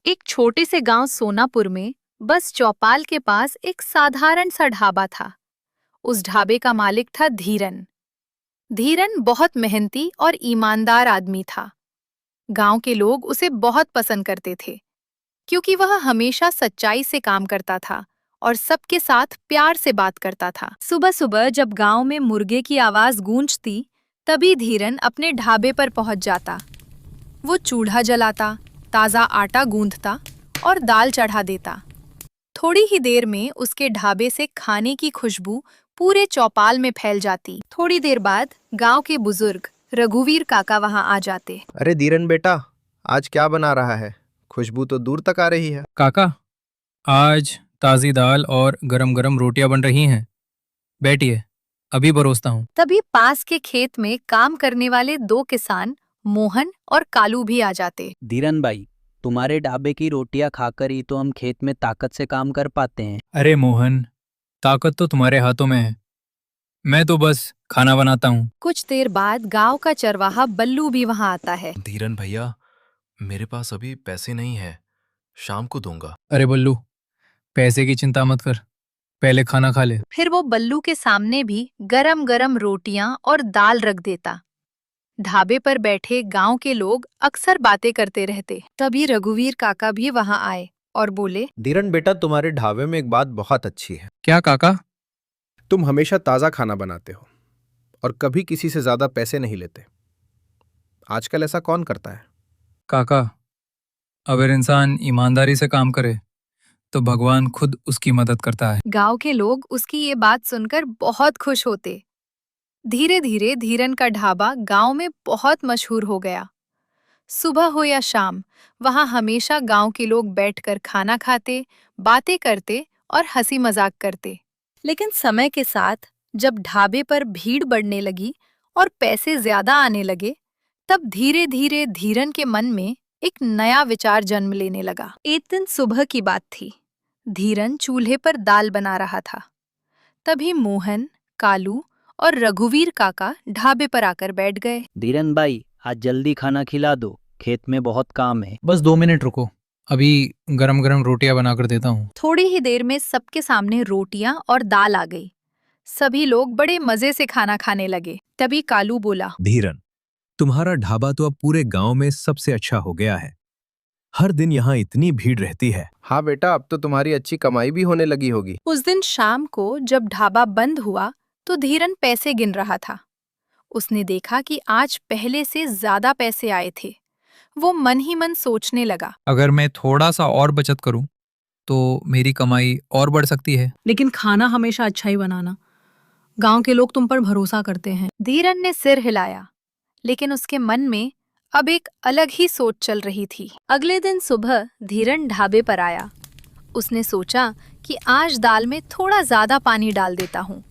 एक छोटे से गांव सोनापुर में बस चौपाल के पास एक साधारण सा ढाबा था। उस ढाबे का मालिक था धीरन। धीरन बहुत मेहनती और ईमानदार आदमी था। गांव के लोग उसे बहुत पसंद करते थे क्योंकि वह हमेशा सच्चाई से काम करता था और सबके साथ प्यार से बात करता था। सुबह सुबह जब गांव में मुर्गे की आवाज गूंजती, तभी धीरन अपने ढाबे पर पहुंच जाता। वो चूल्हा जलाता, ताज़ा आटा गूंथता और दाल चढ़ा देता। थोड़ी ही देर में उसके ढाबे से खाने की खुशबू पूरे चौपाल में फैल जाती। थोड़ी देर बाद गांव के बुजुर्ग रघुवीर काका वहां आ जाते। अरे धीरन बेटा, आज क्या बना रहा है? खुशबू तो दूर तक आ रही है। काका, आज ताज़ी दाल और गरम गरम रोटियां बन रही हैं। बैठिए, अभी परोसता हूँ। तभी पास के खेत में काम करने वाले दो किसान मोहन और कालू भी आ जाते। धीरन भाई, तुम्हारे ढाबे की रोटियां खाकर ही तो हम खेत में ताकत से काम कर पाते हैं। अरे मोहन, ताकत तो तुम्हारे हाथों में है। मैं तो बस खाना बनाता हूँ। कुछ देर बाद गांव का चरवाहा बल्लू भी वहां आता है। धीरन भैया, मेरे पास अभी पैसे नहीं है, शाम को दूंगा। अरे बल्लू, पैसे की चिंता मत कर, पहले खाना खा ले। फिर वो बल्लू के सामने भी गरम गरम रोटियां और दाल रख देता। ढाबे पर बैठे गांव के लोग अक्सर बातें करते रहते। तभी रघुवीर काका भी वहां आए और बोले, धीरन बेटा, तुम्हारे ढाबे में एक बात बहुत अच्छी है। क्या काका? तुम हमेशा ताज़ा खाना बनाते हो और कभी किसी से ज्यादा पैसे नहीं लेते। आजकल ऐसा कौन करता है? काका, अगर इंसान ईमानदारी से काम करे तो भगवान खुद उसकी मदद करता है। गांव के लोग उसकी ये बात सुनकर बहुत खुश होते। धीरे धीरे धीरन का ढाबा गांव में बहुत मशहूर हो गया। सुबह हो या शाम, वहां हमेशा गांव के लोग बैठकर खाना खाते, बातें करते और हंसी मजाक करते। लेकिन समय के साथ जब ढाबे पर भीड़ बढ़ने लगी और पैसे ज्यादा आने लगे, तब धीरे धीरे धीरन के मन में एक नया विचार जन्म लेने लगा। एक दिन सुबह की बात थी। धीरन चूल्हे पर दाल बना रहा था। तभी मोहन, कालू और रघुवीर काका ढाबे पर आकर बैठ गए। धीरन भाई, आज जल्दी खाना खिला दो, खेत में बहुत काम है। बस 2 मिनट रुको, अभी गरम गरम रोटियां बनाकर देता हूँ। थोड़ी ही देर में सबके सामने रोटियां और दाल आ गई। सभी लोग बड़े मजे से खाना खाने लगे। तभी कालू बोला, धीरन, तुम्हारा ढाबा तो अब पूरे गांव में सबसे अच्छा हो गया है। हर दिन यहाँ इतनी भीड़ रहती है। हाँ बेटा, अब तो तुम्हारी अच्छी कमाई भी होने लगी होगी। उस दिन शाम को जब ढाबा बंद हुआ तो धीरन पैसे गिन रहा था। उसने देखा कि आज पहले से ज्यादा पैसे आए थे। वो मन ही मन सोचने लगा, अगर मैं थोड़ा सा और बचत करूं तो मेरी कमाई और बढ़ सकती है। लेकिन खाना हमेशा अच्छा ही बनाना। गांव के लोग तुम पर भरोसा करते हैं। धीरन ने सिर हिलाया, लेकिन उसके मन में अब एक अलग ही सोच चल रही थी। अगले दिन सुबह धीरन ढाबे पर आया। उसने सोचा कि आज दाल में थोड़ा ज्यादा पानी डाल देता हूँ।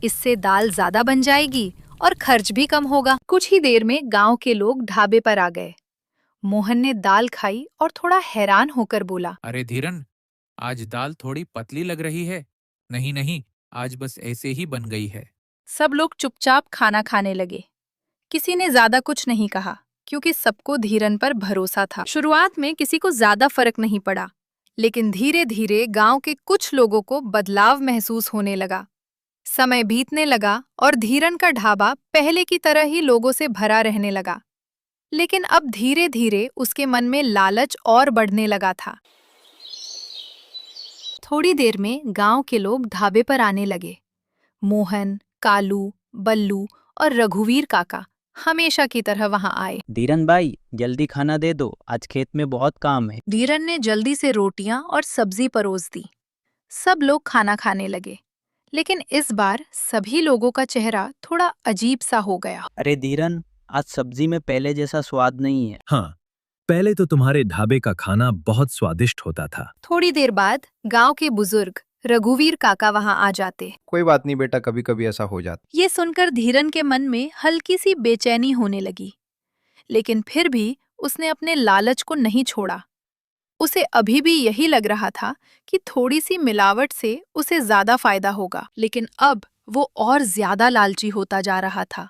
इससे दाल ज्यादा बन जाएगी और खर्च भी कम होगा। कुछ ही देर में गांव के लोग ढाबे पर आ गए। मोहन ने दाल खाई और थोड़ा हैरान होकर बोला, अरे धीरन, आज दाल थोड़ी पतली लग रही है। नहीं नहीं, आज बस ऐसे ही बन गई है। सब लोग चुपचाप खाना खाने लगे। किसी ने ज्यादा कुछ नहीं कहा क्योंकि सबको धीरन पर भरोसा था। शुरुआत में किसी को ज्यादा फर्क नहीं पड़ा, लेकिन धीरे धीरे गांव के कुछ लोगों को बदलाव महसूस होने लगा। समय बीतने लगा और धीरन का ढाबा पहले की तरह ही लोगों से भरा रहने लगा। लेकिन अब धीरे धीरे उसके मन में लालच और बढ़ने लगा था। थोड़ी देर में गांव के लोग ढाबे पर आने लगे। मोहन, कालू, बल्लू और रघुवीर काका हमेशा की तरह वहां आए। धीरन भाई, जल्दी खाना दे दो, आज खेत में बहुत काम है। धीरन ने जल्दी से रोटियां और सब्जी परोस दी। सब लोग खाना खाने लगे, लेकिन इस बार सभी लोगों का चेहरा थोड़ा अजीब सा हो गया। अरे धीरन, आज सब्जी में पहले जैसा स्वाद नहीं है। हाँ, पहले तो तुम्हारे ढाबे का खाना बहुत स्वादिष्ट होता था। थोड़ी देर बाद गांव के बुजुर्ग रघुवीर काका वहां आ जाते। कोई बात नहीं बेटा, कभी कभी ऐसा हो जाता। ये सुनकर धीरन के मन में हल्की सी बेचैनी होने लगी, लेकिन फिर भी उसने अपने लालच को नहीं छोड़ा। उसे अभी भी यही लग रहा था कि थोड़ी सी मिलावट से उसे ज्यादा फायदा होगा, लेकिन अब वो और ज्यादा लालची होता जा रहा था।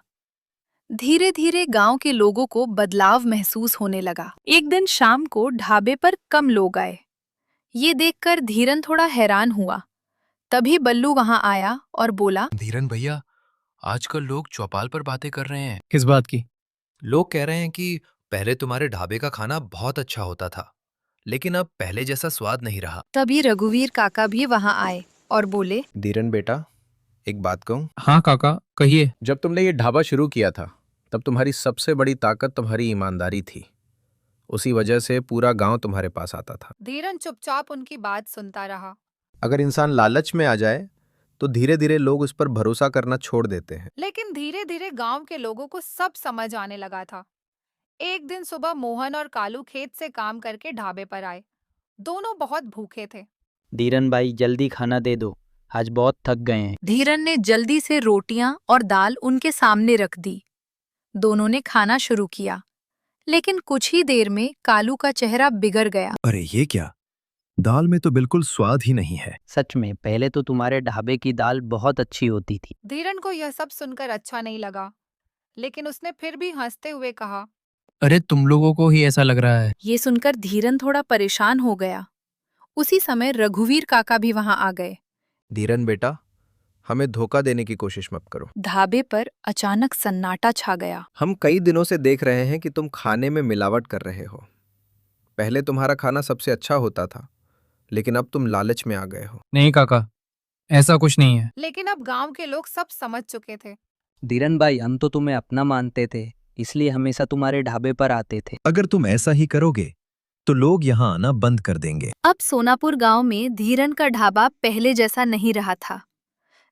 धीरे धीरे गांव के लोगों को बदलाव महसूस होने लगा। एक दिन शाम को ढाबे पर कम लोग आए। ये देखकर धीरन थोड़ा हैरान हुआ। तभी बल्लू वहां आया और बोला, धीरन भैया, आजकल लोग चौपाल पर बातें कर रहे हैं। किस बात की? लोग कह रहे हैं कि पहले तुम्हारे ढाबे का खाना बहुत अच्छा होता था, लेकिन अब पहले जैसा स्वाद नहीं रहा। तभी रघुवीर काका भी वहां आए और बोले, धीरन बेटा, एक बात कहूं? हाँ काका, कहिए। जब तुमने ये ढाबा शुरू किया था तब तुम्हारी सबसे बड़ी ताकत तुम्हारी ईमानदारी थी। उसी वजह से पूरा गांव तुम्हारे पास आता था। धीरन चुपचाप उनकी बात सुनता रहा। अगर इंसान लालच में आ जाए तो धीरे धीरे लोग उस पर भरोसा करना छोड़ देते हैं। लेकिन धीरे धीरे गांव के लोगों को सब समझ आने लगा था। एक दिन सुबह मोहन और कालू खेत से काम करके ढाबे पर आए। दोनों बहुत भूखे थे। धीरन भाई जल्दी खाना दे दो, आज बहुत थक गए हैं। धीरन ने जल्दी से रोटियां और दाल उनके सामने रख दी। दोनों ने खाना शुरू किया, लेकिन कुछ ही देर में कालू का चेहरा बिगड़ गया। अरे ये क्या, दाल में तो बिल्कुल स्वाद ही नहीं है। सच में पहले तो तुम्हारे ढाबे की दाल बहुत अच्छी होती थी। धीरन को यह सब सुनकर अच्छा नहीं लगा, लेकिन उसने फिर भी हंसते हुए कहा, अरे तुम लोगों को ही ऐसा लग रहा है। ये सुनकर धीरन थोड़ा परेशान हो गया। उसी समय रघुवीर काका भी वहां आ गए। धीरन बेटा, हमें धोखा देने की कोशिश मत करो। ढाबे पर अचानक सन्नाटा छा गया। हम कई दिनों से देख रहे हैं कि तुम खाने में मिलावट कर रहे हो। पहले तुम्हारा खाना सबसे अच्छा होता था, लेकिन अब तुम लालच में आ गए हो। नहीं काका, ऐसा कुछ नहीं है। लेकिन अब गांव के लोग सब समझ चुके थे। धीरन भाई, हम तो तुम्हें अपना मानते थे, इसलिए हमेशा तुम्हारे ढाबे पर आते थे। अगर तुम ऐसा ही करोगे तो लोग यहाँ आना बंद कर देंगे। अब सोनापुर गांव में धीरन का ढाबा पहले जैसा नहीं रहा था।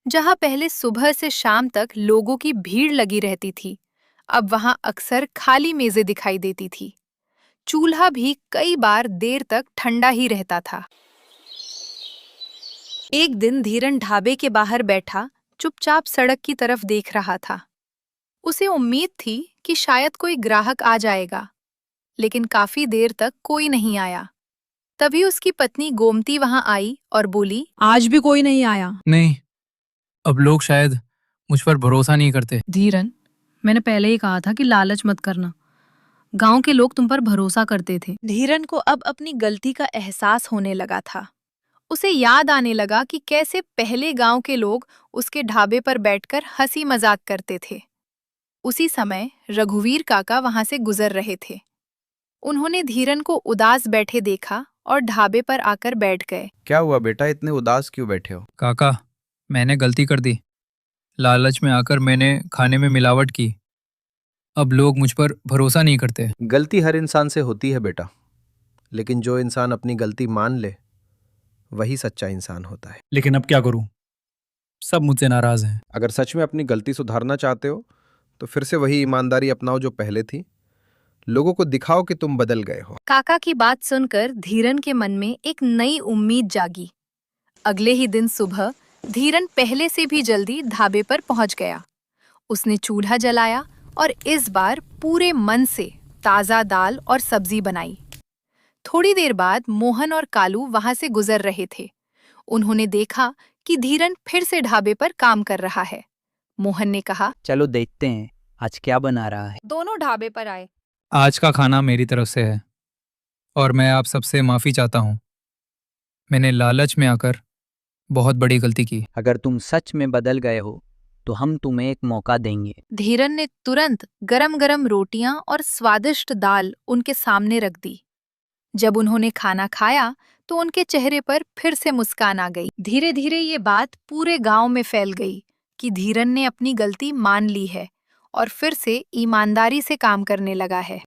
जहां पहले सुबह से शाम तक लोगों की भीड़ लगी रहती थी, अब वहां अक्सर खाली मेजें दिखाई देती थी। चूल्हा भी कई बार देर तक ठंडा ही रहता था। एक दिन धीरन ढाबे के बाहर बैठा चुपचाप सड़क की तरफ देख रहा था। उसे उम्मीद थी कि शायद कोई ग्राहक आ जाएगा, लेकिन काफी देर तक कोई नहीं आया। तभी उसकी पत्नी गोमती वहां आई और बोली, आज भी कोई नहीं आया। नहीं, अब लोग शायद मुझ पर भरोसा नहीं करते। धीरन, मैंने पहले ही कहा था कि लालच मत करना। गांव के लोग तुम पर भरोसा करते थे। धीरन को अब अपनी गलती का एहसास होने लगा था। उसे याद आने लगा कि कैसे पहले गांव के लोग उसके ढाबे पर बैठकर हंसी मजाक करते थे। उसी समय रघुवीर काका वहां से गुजर रहे थे। उन्होंने धीरन को उदास बैठे देखा और ढाबे पर आकर बैठ गए। क्या हुआ बेटा, इतने उदास क्यों बैठे हो? काका, मैंने गलती कर दी। लालच में आकर मैंने खाने में मिलावट की। अब लोग मुझ पर भरोसा नहीं करते। गलती हर इंसान से होती है बेटा, लेकिन जो इंसान अपनी गलती मान ले वही सच्चा इंसान होता है। लेकिन अब क्या करूं? सब मुझसे नाराज हैं। अगर सच में अपनी गलती सुधारना चाहते हो तो फिर से वही ईमानदारी अपनाओ जो पहले थी। लोगों को दिखाओ कि तुम बदल गए हो। काका की बात सुनकर धीरन के मन में एक नई उम्मीद जागी। अगले ही दिन सुबह धीरन पहले से भी जल्दी ढाबे पर पहुंच गया। उसने चूल्हा जलाया और इस बार पूरे मन से ताजा दाल और सब्जी बनाई। थोड़ी देर बाद मोहन और कालू वहां से गुजर रहे थे। उन्होंने देखा कि धीरन फिर से ढाबे पर काम कर रहा है। मोहन ने कहा, चलो देखते हैं आज क्या बना रहा है। दोनों ढाबे पर आए। आज का खाना मेरी तरफ से है और मैं आप सबसे माफ़ी चाहता हूँ। मैंने लालच में आकर बहुत बड़ी गलती की। अगर तुम सच में बदल गए हो तो हम तुम्हें एक मौका देंगे। धीरन ने तुरंत गरम गरम रोटियां और स्वादिष्ट दाल उनके सामने रख दी। जब उन्होंने खाना खाया तो उनके चेहरे पर फिर से मुस्कान आ गई। धीरे धीरे ये बात पूरे गांव में फैल गई कि धीरन ने अपनी गलती मान ली है और फिर से ईमानदारी से काम करने लगा है।